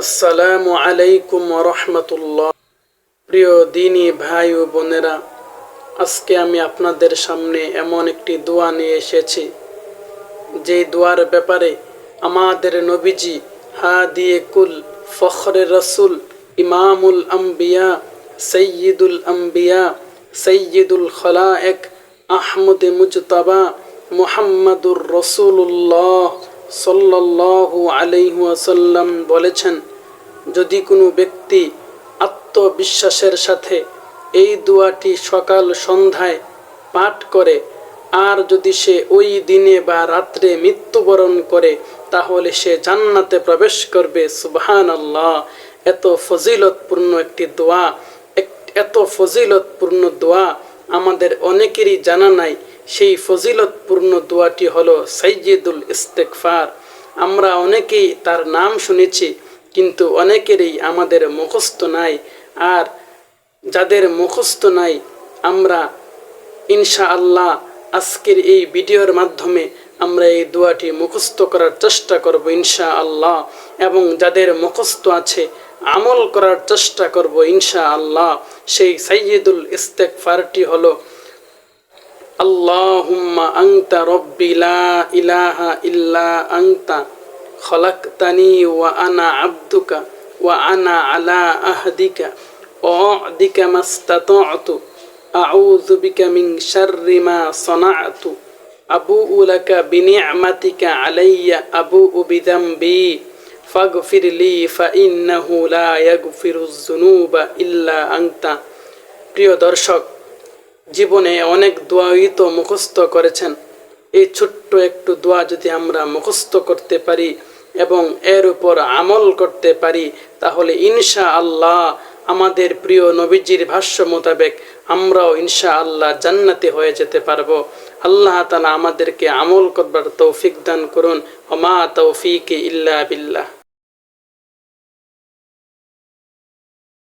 আসসালামু আলাইকুম ওয়া রাহমাতুল্লাহ। প্রিয় দিনী ভাই ও বোনেরা, আজকে আমি আপনাদের সামনে এমন একটি দোয়া নিয়ে এসেছি যে দোয়ার ব্যাপারে আমাদের নবীজি হাদিয়ে কুল, ফখরে রসুল, ইমামুল আম্বিয়া, সৈয়দুল আম্বিয়া, সৈয়দুল খলায়েক, আহমদ মুজতবা, মুহাম্মাদুর রসুল্লাহ সাল্লাল্লাহু আলাইহি ওয়াসাল্লাম বলেছেন, যদি কোনো ব্যক্তি আত্মবিশ্বাসের সাথে এই দোয়াটি সকাল সন্ধ্যায় পাঠ করে আর যদি সে ওই দিনে বা রাত্রে মৃত্যুবরণ করে তাহলে সে জান্নাতে প্রবেশ করবে। সুবহানাল্লাহ। এত ফজিলতপূর্ণ একটি দোয়া, এত ফজিলতপূর্ণ দোয়া আমাদের অনেকেরই জানা নাই। সেই ফজিলতপূর্ণ দোয়াটি হলো সাইয়্যিদুল ইস্তেগফার। আমরা অনেকেই তার নাম শুনেছি, কিন্তু অনেকেরই আমাদের মুখস্থ নাই। আর যাদের মুখস্থ নাই, আমরা ইনশাআল্লাহ আজকের এই ভিডিওর মাধ্যমে আমরা এই দোয়াটি মুখস্থ করার চেষ্টা করব ইনশাআল্লাহ, এবং যাদের মুখস্থ আছে আমল করার চেষ্টা করব ইনশাআল্লাহ। সেই সাইয়্যিদুল ইস্তেগফারটি হলো, আল্লাহুম্মা আনতা রব্বি লা ইলাহা ইল্লা আনতা খলাকতানি ওয়া আনা আবদুকা ওয়া আনা আলা আহদিকা ওয়া আদিকা মাস্তাতাতু আউযু বিকা মিন শাররি মা সানাতু আবুউ লাকা বিনি'মাতিকা আলাইয়া আবুউ বিযামবি ফাগফিরলি ফাইন্নাহু লা ইয়াগফিরুয যুনুবা ইল্লা আনতা। প্রিয় দর্শক, জীবনে অনেক দোয়াই তো মুখস্থ করেছেন। এই ছোট্ট একটু দোয়া যদি আমরা মুখস্থ করতে পারি এবং এর উপর আমল করতে পারি, তাহলে ইনশাআল্লাহ আমাদের প্রিয় নবীজির ভাষ্য মোতাবেক আমরাও ইনশাআল্লাহ জান্নাতে হয়ে যেতে পারবো। আল্লাহ তাআলা আমাদেরকে আমল করবার তৌফিক দান করুন। ওয়া মা তাওফীকি ইল্লা বিল্লাহ।